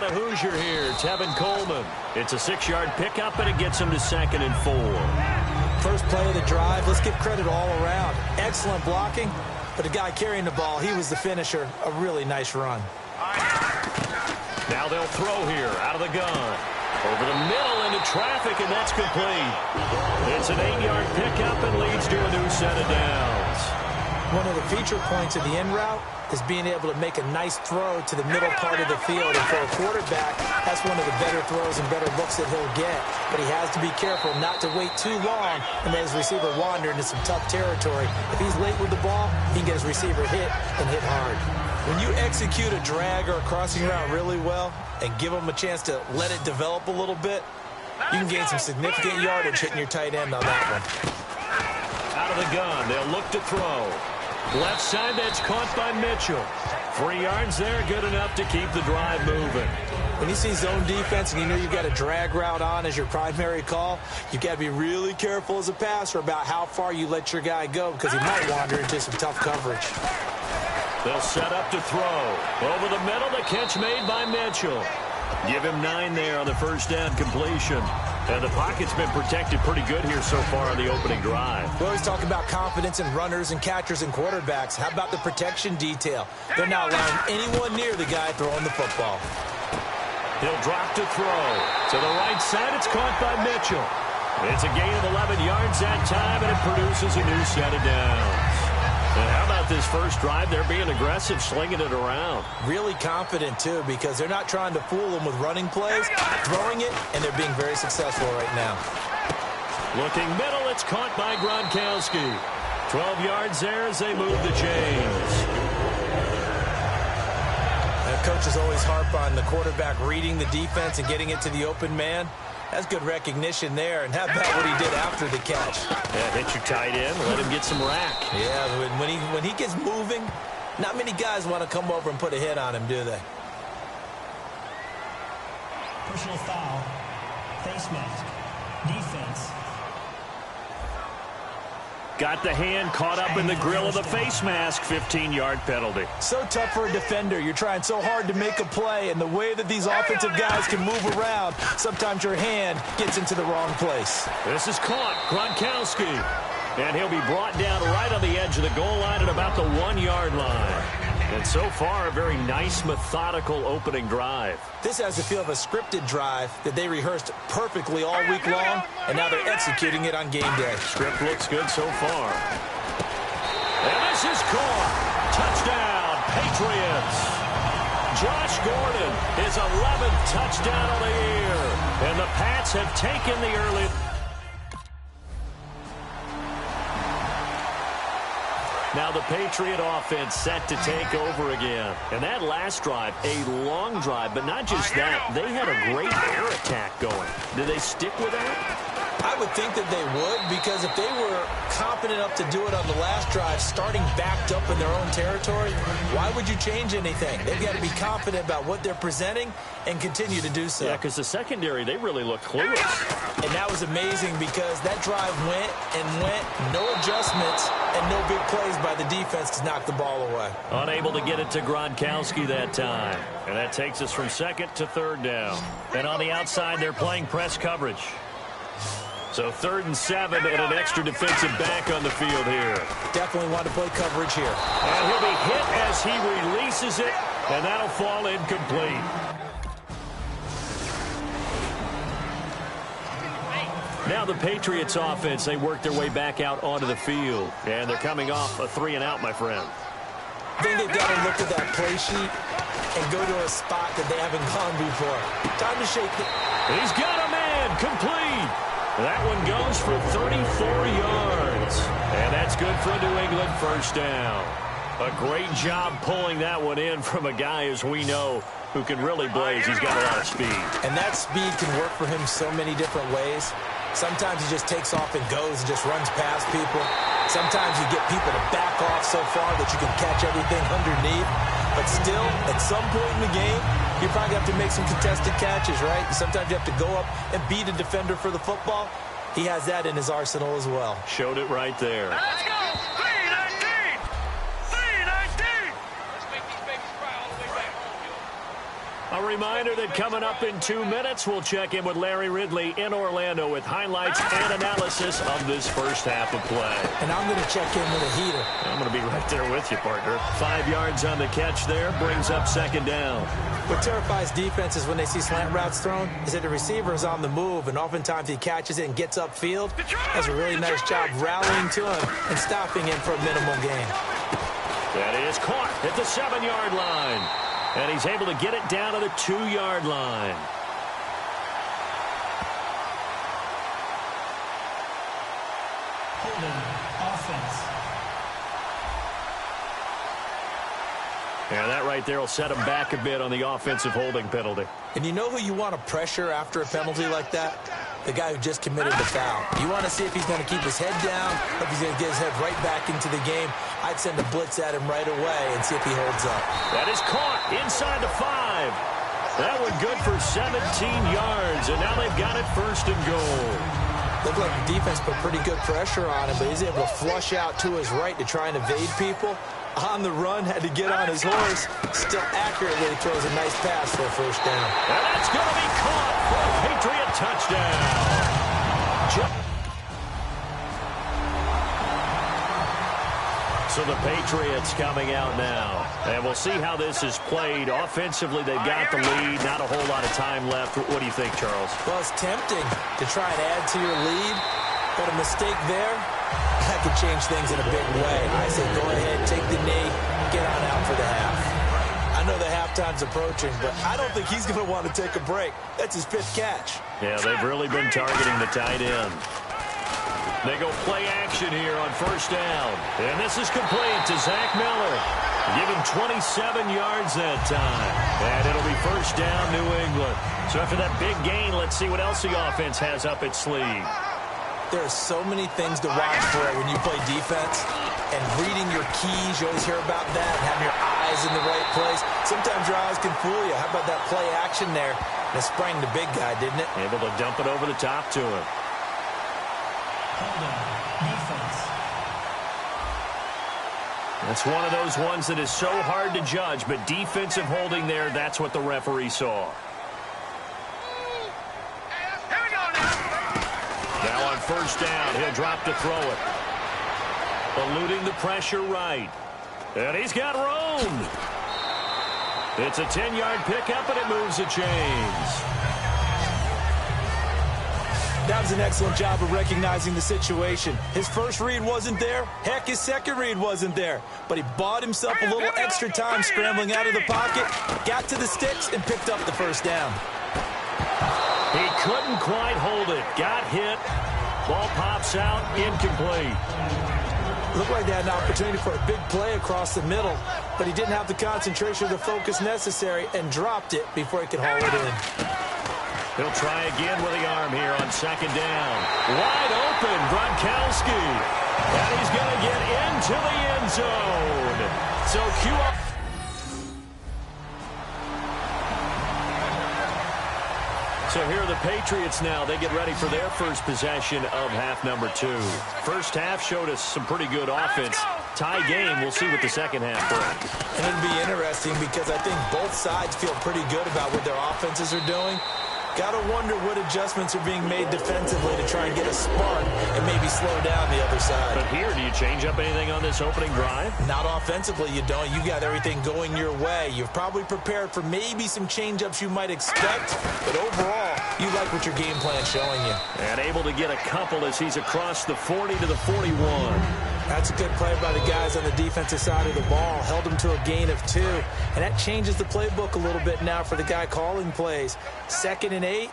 a Hoosier here, Tevin Coleman. It's a 6-yard pickup, and it gets him to 2nd and 4. First play of the drive, let's give credit all around. Excellent blocking, but the guy carrying the ball, he was the finisher. A really nice run. Now they'll throw here out of the gun. Over the middle into traffic, and that's complete. It's an 8-yard pickup and leads to a new set of downs. One of the feature points of the in route is being able to make a nice throw to the middle part of the field. And for a quarterback, that's one of the better throws and better looks that he'll get. But he has to be careful not to wait too long and let his receiver wander into some tough territory. If he's late with the ball, he can get his receiver hit and hit hard. When you execute a drag or a crossing route really well and give them a chance to let it develop a little bit, you can gain some significant yardage hitting your tight end on that one. Out of the gun, they'll look to throw. Left side, that's caught by Mitchell. 3 yards there, good enough to keep the drive moving. When you see zone defense and you know you've got a drag route on as your primary call, you've got to be really careful as a passer about how far you let your guy go because he might wander into some tough coverage. They'll set up to throw. Over the middle, the catch made by Mitchell. Give him 9 there on the first down completion. And the pocket's been protected pretty good here so far on the opening drive. We always talk about confidence in runners and catchers and quarterbacks. How about the protection detail? They're not allowing anyone near the guy throwing the football. He'll drop to throw. To the right side, it's caught by Mitchell. It's a gain of 11 yards that time, and it produces a new set of downs. And how about this first drive? They're being aggressive, slinging it around. Really confident, too, because they're not trying to fool them with running plays, throwing it, and they're being very successful right now. Looking middle, it's caught by Gronkowski. 12 yards there as they move the chains. Coaches always harp on the quarterback reading the defense and getting it to the open man. That's good recognition there. And how about what he did after the catch? Yeah, hit your tight end, let him get some rack. Yeah, when he gets moving, not many guys want to come over and put a hit on him, do they? Personal foul, face mask, defense. Got the hand caught up in the grill of the face mask. 15-yard penalty. So tough for a defender. You're trying so hard to make a play, and the way that these offensive guys can move around, sometimes your hand gets into the wrong place. This is caught. Gronkowski. And he'll be brought down right on the edge of the goal line at about the 1-yard line. And so far, a very nice, methodical opening drive. This has the feel of a scripted drive that they rehearsed perfectly all week long, and now they're executing it on game day. Script looks good so far. And this is caught. Touchdown, Patriots. Josh Gordon, his 11th touchdown of the year. And the Pats have taken the early... Now the Patriot offense set to take over again. And that last drive, a long drive, but not just that. They had a great air attack going. Did they stick with that? I would think that they would, because if they were confident enough to do it on the last drive, starting backed up in their own territory, why would you change anything? They've got to be confident about what they're presenting and continue to do so. Yeah, because the secondary, they really look clueless. And that was amazing because that drive went and went, no adjustments, and no big plays by the defense to knock the ball away. Unable to get it to Gronkowski that time. And that takes us from 2nd to 3rd down. And on the outside, they're playing press coverage. So 3rd and 7 and an extra defensive back on the field here. Definitely want to play coverage here. And he'll be hit as he releases it, and that'll fall incomplete. Now the Patriots offense, they work their way back out onto the field. And they're coming off a 3-and-out, my friend. I think they've got to look at that play sheet and go to a spot that they haven't gone before. Time to shake it. He's got a man, complete. That one goes for 34 yards. And that's good for a New England first down. A great job pulling that one in from a guy, as we know, who can really blaze. He's got a lot of speed. And that speed can work for him so many different ways. Sometimes he just takes off and goes and just runs past people. Sometimes you get people to back off so far that you can catch everything underneath. But still, at some point in the game, you probably have to make some contested catches, right? Sometimes you have to go up and beat a defender for the football. He has that in his arsenal as well. Showed it right there. Let's go! 3-19! 3-19! Let's make these babies cry all the way back home, yo. A reminder that coming up in 2 minutes, we'll check in with Larry Ridley in Orlando with highlights and analysis of this first half of play. And I'm going to check in with a heater. I'm going to be right there with you, partner. 5 yards on the catch there, brings up second down. What terrifies defenses when they see slant routes thrown is that the receiver is on the move, and oftentimes he catches it and gets upfield. Does a really nice job rallying to him and stopping him for a minimal gain. That is caught at the 7-yard line. And he's able to get it down to the 2-yard line. Holding offense. And that right there will set him back a bit on the offensive holding penalty. And you know who you want to pressure after a penalty like that? The guy who just committed the foul. You want to see if he's going to keep his head down or if he's going to get his head right back into the game. I'd send a blitz at him right away and see if he holds up. That is caught inside the 5. That one good for 17 yards, and now they've got it first and goal. Looked like the defense put pretty good pressure on him, but he's able to flush out to his right to try and evade people. On the run, had to get on his horse. Still accurately throws a nice pass for a first down. And that's going to be caught for a Patriot touchdown. So the Patriots coming out now. And we'll see how this is played. Offensively, they've got the lead. Not a whole lot of time left. What do you think, Charles? Well, it's tempting to try and add to your lead, but a mistake there, that could change things in a big way. I say go ahead, take the knee, get on out for the half. I know the halftime's approaching, but I don't think he's going to want to take a break. That's his 5th catch. Yeah, they've really been targeting the tight end. They go play action here on first down. And this is complete to Zach Miller. Give him 27 yards that time. And it'll be first down, New England. So after that big gain, let's see what else the offense has up its sleeve. There are so many things to watch for when you play defense. And reading your keys, you always hear about that. And having your eyes in the right place. Sometimes your eyes can fool you. How about that play action there? And it sprang the big guy, didn't it? Able to dump it over the top to him. Holding defense. That's one of those ones that is so hard to judge, but defensive holding there, that's what the referee saw. Now on first down, he'll drop to throw it. Eluding the pressure right. And he's got room. It's a 10-yard pickup, and it moves the chains. That was an excellent job of recognizing the situation. His first read wasn't there. Heck, his second read wasn't there. But he bought himself a little extra time scrambling out of the pocket, got to the sticks, and picked up the first down. He couldn't quite hold it. Got hit. Ball pops out, incomplete. Looked like they had an opportunity for a big play across the middle, but he didn't have the concentration or the focus necessary and dropped it before he could haul it in. He'll try again with the arm here on second down. Wide open, Gronkowski. And he's going to get into the end zone. So cue up. So here are the Patriots now. They get ready for their first possession of half number 2. First half showed us some pretty good offense. Tie game. We'll see what the second half brings. And it'll be interesting because I think both sides feel pretty good about what their offenses are doing. Got to wonder what adjustments are being made defensively to try and get a spark and maybe slow down the other side. But here, do you change up anything on this opening drive? Not offensively, you don't. You got everything going your way. You've probably prepared for maybe some change-ups you might expect, but overall, you like what your game plan's showing you. And able to get a couple as he's across the 40 to the 41. That's a good play by the guys on the defensive side of the ball. Held them to a gain of 2. And that changes the playbook a little bit now for the guy calling plays. 2nd and 8.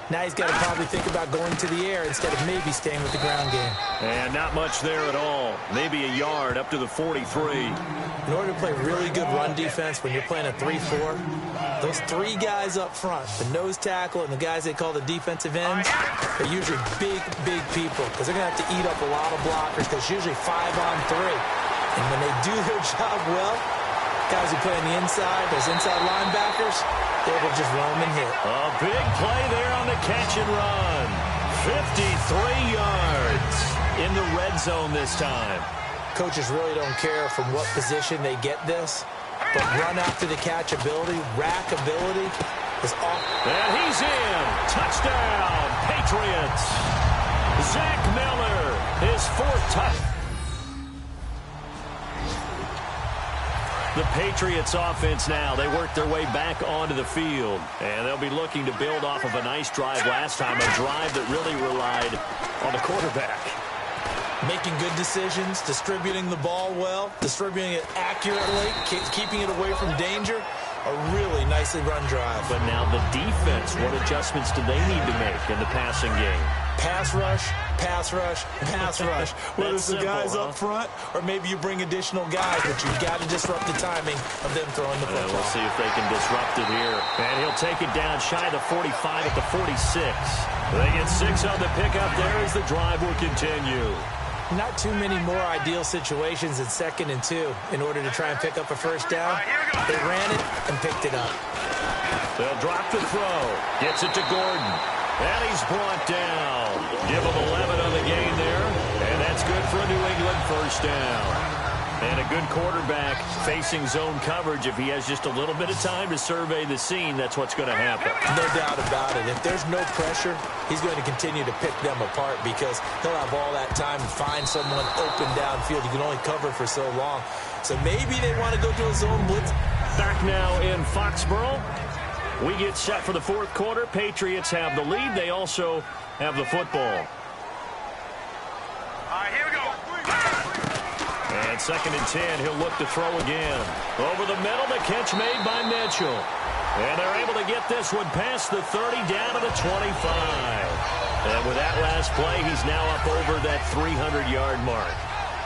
Now he's got to probably think about going to the air instead of maybe staying with the ground game. And not much there at all. Maybe a yard up to the 43. In order to play really good run defense when you're playing a 3-4, those 3 guys up front, the nose tackle and the guys they call the defensive ends, are usually big, big people because they're going to have to eat up a lot of blockers because it's usually 5 on 3. And when they do their job well, guys who play on the inside, those inside linebackers, they will just roam and hit. A big play there on the catch and run. 53 yards in the red zone this time. Coaches really don't care from what position they get this, but run after the catch ability, rack ability is off. And he's in. Touchdown, Patriots. Zach Miller, his 4th touchdown. The Patriots offense now, they work their way back onto the field. And they'll be looking to build off of a nice drive last time, a drive that really relied on the quarterback. Making good decisions, distributing the ball well, distributing it accurately, keeping it away from danger. A really nicely run drive. But now the defense, what adjustments do they need to make in the passing game? Pass rush, pass rush, pass rush. Whether it's the guys simple, up front or maybe you bring additional guys, but you've got to disrupt the timing of them throwing the football. We'll see if they can disrupt it here. And he'll take it down shy of the 45 at the 46. They get 6 on the pickup there as the drive will continue. Not too many more ideal situations in 2nd and 2 in order to try and pick up a first down. They ran it and picked it up. They'll drop the throw. Gets it to Gordon. And he's brought down. Give him 11 on the game there. And that's good for a New England first down. And a good quarterback facing zone coverage. If he has just a little bit of time to survey the scene, that's what's going to happen. No doubt about it. If there's no pressure, he's going to continue to pick them apart because he'll have all that time to find someone open downfield. You can only cover for so long. So maybe they want to go to a zone blitz. Back now in Foxborough. We get set for the 4th quarter. Patriots have the lead. They also have the football. All right, here we go. And 2nd and 10, he'll look to throw again. Over the middle, the catch made by Mitchell. And they're able to get this one past the 30 down to the 25. And with that last play, he's now up over that 300-yard mark.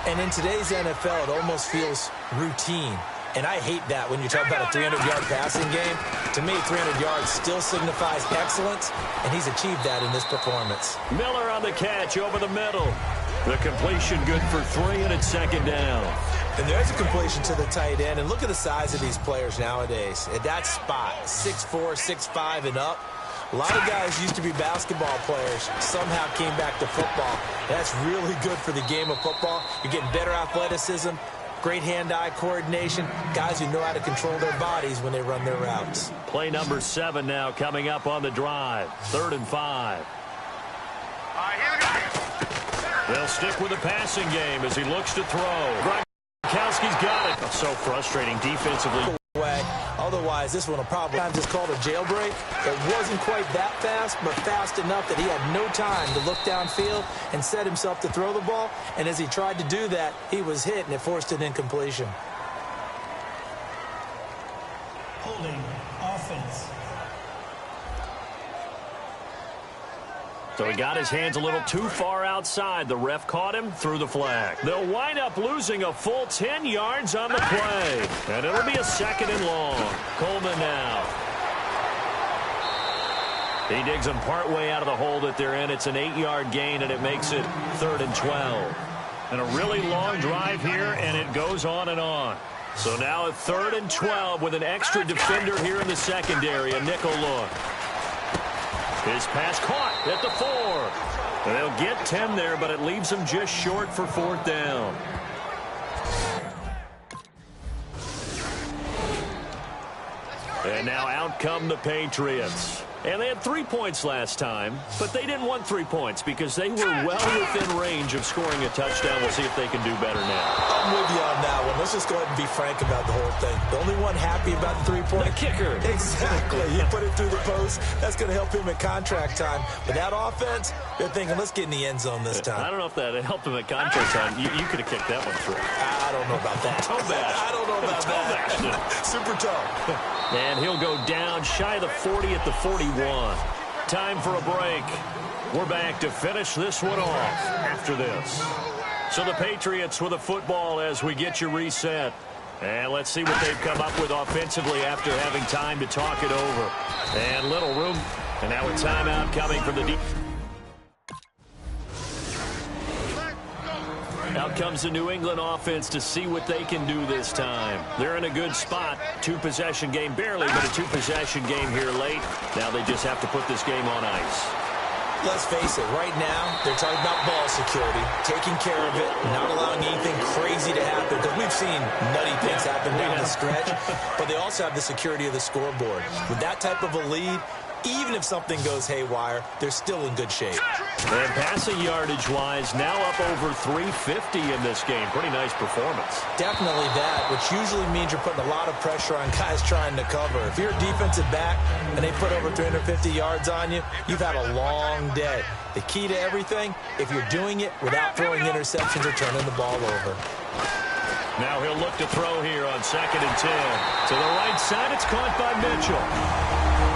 And in today's NFL, it almost feels routine. And I hate that when you talk about a 300-yard passing game. To me, 300 yards still signifies excellence, and he's achieved that in this performance. Miller on the catch over the middle. The completion good for 3, and it's 2nd down. And there's a completion to the tight end. And look at the size of these players nowadays. At that spot, 6'4", 6'5", and up. A lot of guys used to be basketball players, somehow came back to football. That's really good for the game of football. You're getting better athleticism, great hand-eye coordination, guys who know how to control their bodies when they run their routes. Play number 7 now coming up on the drive. 3rd and 5. All right, here we go. They'll stick with the passing game as he looks to throw. Gronkowski's got it. So frustrating defensively. Otherwise, this one will probably just called a jailbreak. It wasn't quite that fast, but fast enough that he had no time to look downfield and set himself to throw the ball. And as he tried to do that, he was hit, and it forced an incompletion. Holding offense. So he got his hands a little too far outside. The ref caught him, threw the flag. They'll wind up losing a full 10 yards on the play. And it'll be a 2nd and long. Coleman now. He digs them partway out of the hole that they're in. It's an 8-yard gain, and it makes it 3rd and 12. And a really long drive here, and it goes on and on. So now a 3rd and 12 with an extra defender here in the secondary, a nickel look. His pass caught at the 4. And they'll get 10 there, but it leaves them just short for 4th down. And now out come the Patriots. And they had 3 points last time, but they didn't want 3 points because they were well within range of scoring a touchdown. We'll see if they can do better now. I'm with you on that one. Let's just go ahead and be frank about the whole thing. The only one happy about the 3-point. The kicker. Exactly. He put it through the post. That's going to help him at contract time. But that offense, they're thinking, let's get in the end zone this time. I don't know if that helped him at contract time. You could have kicked that one through. I don't know about that. Toe bash. I don't know about that. Super toe. And he'll go down shy of the 40 at the 41. Time for a break. We're back to finish this one off after this. So the Patriots with a football as we get you reset. And let's see what they've come up with offensively after having time to talk it over. And little room. And now a timeout coming from the deep. Out comes the New England offense to see what they can do this time. They're in a good spot. 2-possession game barely, but a 2-possession game here late. Now they just have to put this game on ice. Let's face it, right now, they're talking about ball security, taking care of it, not allowing anything crazy to happen, because we've seen nutty things happen down the stretch, but they also have the security of the scoreboard. With that type of a lead, even if something goes haywire, they're still in good shape. And passing yardage-wise, now up over 350 in this game. Pretty nice performance. Definitely that, which usually means you're putting a lot of pressure on guys trying to cover. If you're a defensive back and they put over 350 yards on you, you've had a long day. The key to everything, if you're doing it without throwing interceptions or turning the ball over. Now he'll look to throw here on 2nd and 10. To the right side, it's caught by Mitchell.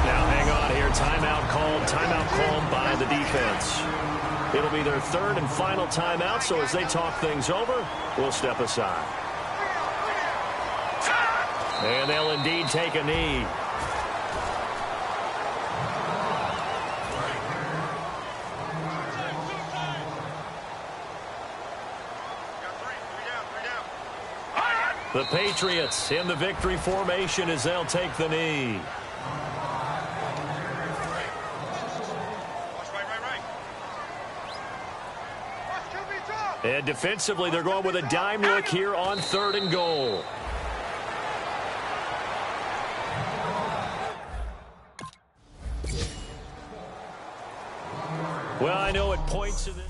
Now hang on here. Timeout called by the defense. It'll be their 3rd and final timeout, so as they talk things over, we'll step aside. And they'll indeed take a knee. The Patriots in the victory formation as they'll take the knee. And defensively, they're going with a dime look here on 3rd and goal. Well, I know it points to this.